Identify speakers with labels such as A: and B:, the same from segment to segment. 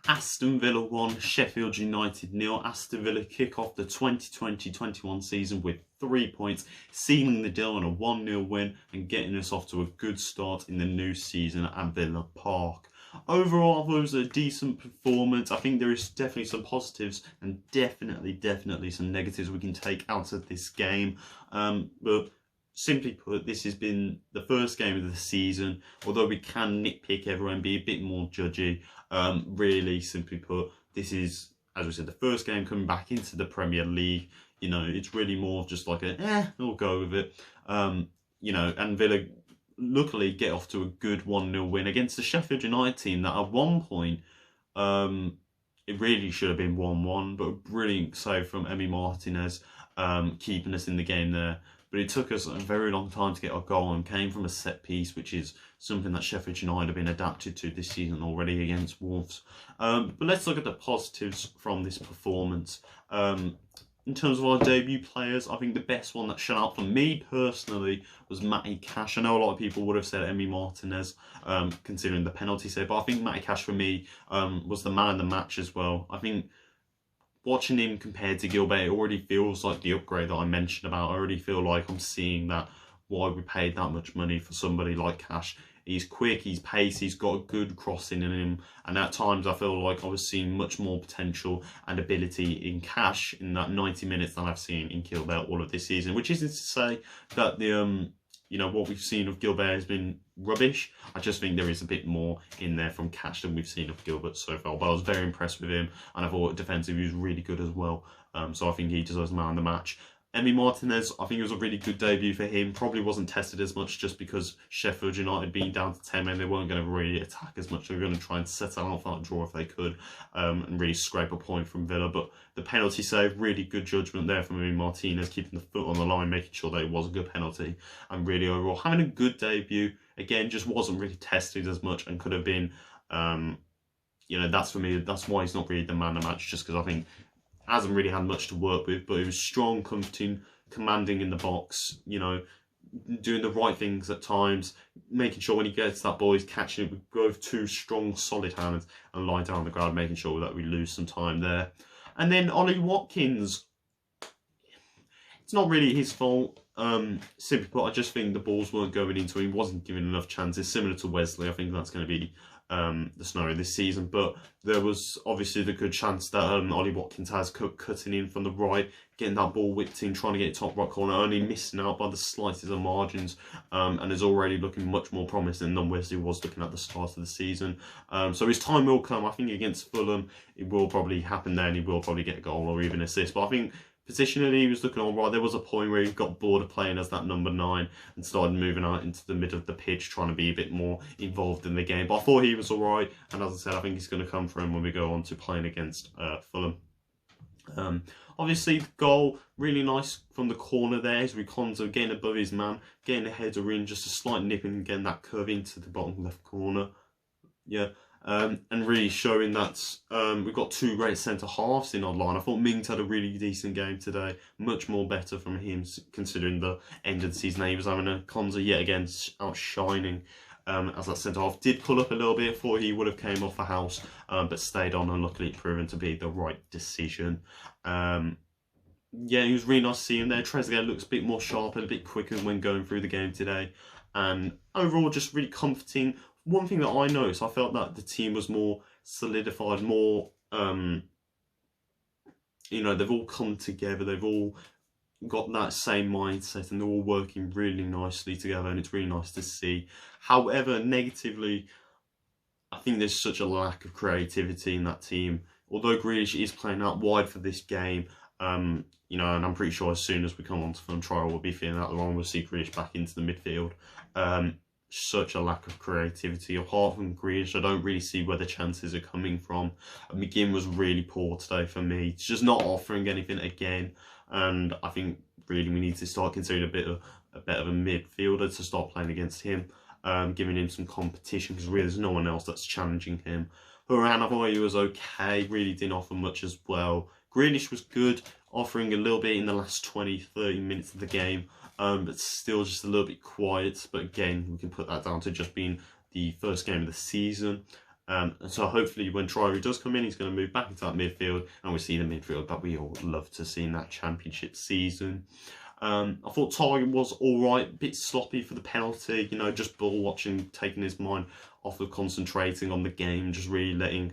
A: Aston Villa 1, Sheffield United 0. Aston Villa kick off the 2020-21 season with 3 points, sealing the deal on a 1-0 win and getting us off to a good start in the new season at Villa Park. Overall, I thought it was a decent performance. I think there is definitely some positives and definitely some negatives we can take out of this game. But simply put, this has been the first game of the season. Although we can nitpick everyone, be a bit more judgy. Really, simply put, this is, as we said, the first game coming back into the Premier League. You know, it's really more of just like we'll go with it. You know, and Villa luckily get off to a good 1-0 win against the Sheffield United team that at one point, it really should have been 1-1, but a brilliant save from Emi Martinez, keeping us in the game there. But it took us a very long time to get our goal and came from a set piece, which is something that Sheffield United have been adapted to this season already against Wolves. But let's look at the positives from this performance. In terms of our debut players, I think the best one that shone out for me personally was Matty Cash. I know a lot of people would have said Emi Martinez, considering the penalty save, but I think Matty Cash for me was the man of the match as well. I think watching him compared to Gilbert, it already feels like the upgrade that I mentioned about. I already feel like I'm seeing that why we paid that much money for somebody like Cash. He's quick, he's pacey, he's got a good crossing in him, and at times I feel like I was seeing much more potential and ability in Cash in that 90 minutes than I've seen in Gilbert all of this season, which isn't to say that the you know, what we've seen of Gilbert has been rubbish. I just think there is a bit more in there from Cash than we've seen of Gilbert so far. But I was very impressed with him, and I thought defensively he was really good as well. So I think he deserves man of the match. Emi Martinez, I think it was a really good debut for him. Probably wasn't tested as much just because Sheffield United being down to 10 men, they weren't going to really attack as much. They were going to try and set out that draw if they could, and really scrape a point from Villa. But the penalty save, really good judgment there from Emi Martinez, keeping the foot on the line, making sure that it was a good penalty. And really overall, having a good debut. Again, just wasn't really tested as much and could have been, you know, that's for me, that's why he's not really the man of the match, just because I think hasn't really had much to work with, but he was strong, comforting, commanding in the box, you know, doing the right things at times, making sure when he gets that ball, he's catching it with both two strong, solid hands and lying down on the ground, making sure that we lose some time there. And then Ollie Watkins, it's not really his fault. Simply put, I just think the balls weren't going into him, he wasn't given enough chances, similar to Wesley. I think that's going to be the scenario this season, but there was obviously the good chance that Ollie Watkins has cutting in from the right, getting that ball whipped in, trying to get it top right corner, only missing out by the slightest of margins, and is already looking much more promising than Wesley was looking at the start of the season. So his time will come. I think against Fulham it will probably happen there, and he will probably get a goal or even assist. But I think positionally, he was looking all right. There was a point where he got bored of playing as that number 9 and started moving out into the middle of the pitch, trying to be a bit more involved in the game. But I thought he was all right. And as I said, I think he's going to come for him when we go on to playing against Fulham. Obviously, the goal, really nice from the corner there. As Riconzo getting above his man, getting the header in, just a slight nip and getting that curve into the bottom left corner. Yeah. And really showing that we've got two great centre-halves in our line. I thought Mings had a really decent game today. Much more better from him, considering the end of the season. He was having a Konza yet again outshining as that centre-half. Did pull up a little bit. Thought he would have came off the house, but stayed on, and luckily proven to be the right decision. Yeah, it was really nice to see him there. Trezeguet looks a bit more sharp and a bit quicker when going through the game today. And overall, just really comforting. One thing that I noticed, I felt that the team was more solidified, more, you know, they've all come together, they've all got that same mindset, and they're all working really nicely together, and it's really nice to see. However, negatively, I think there's such a lack of creativity in that team. Although Grealish is playing out wide for this game, you know, and I'm pretty sure as soon as we come on to film trial, we'll be feeling out the wrong, we'll see Grealish back into the midfield. Such a lack of creativity. Apart from Grealish, I don't really see where the chances are coming from. McGinn was really poor today for me. It's just not offering anything again, and I think really we need to start considering a bit of a midfielder to start playing against him, giving him some competition, because really there's no one else that's challenging him. Horan, I thought he was okay, really didn't offer much as well. Grealish was good, offering a little bit in the last 20-30 minutes of the game. But still just a little bit quiet. But again, we can put that down to just being the first game of the season. So hopefully when Traore does come in, he's going to move back into that midfield, and we'll see the midfield that we all love to see in that Championship season. I thought Target was alright, a bit sloppy for the penalty, you know, just ball watching, taking his mind off of concentrating on the game, just really letting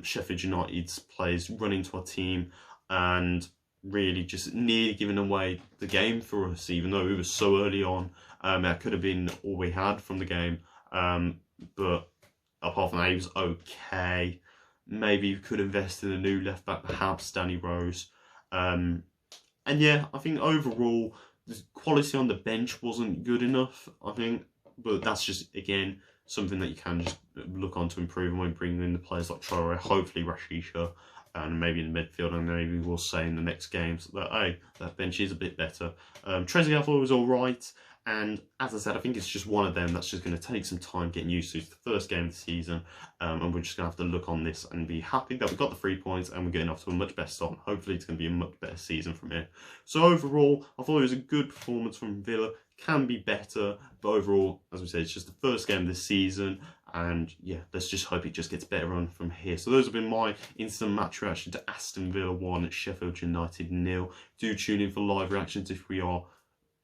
A: Sheffield United's players run into our team, and really just nearly giving away the game for us, even though it was so early on. That could have been all we had from the game, but apart from that, he was okay. Maybe you could invest in a new left back, perhaps Danny Rose. And yeah, I think overall, the quality on the bench wasn't good enough, I think. But that's just, again, something that you can just look on to improve when bringing in the players like Traore, hopefully Rashica, and maybe in the midfield, and maybe we'll say in the next games that, hey, that bench is a bit better. Trezeguet I thought was alright. And as I said, I think it's just one of them that's just going to take some time getting used to. It's the first game of the season, and we're just going to have to look on this and be happy that we got the 3 points and we're getting off to a much better start. And hopefully it's going to be a much better season from here. So overall, I thought it was a good performance from Villa. Can be better, but overall, as we said, it's just the first game of the season. And yeah, let's just hope it just gets better on from here. So those have been my instant match reaction to Aston Villa 1, Sheffield United 0. Do tune in for live reactions if we are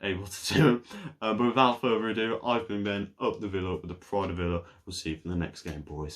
A: able to do them. But without further ado, I've been Ben, up the Villa with the pride of Villa. We'll see you for the next game, boys.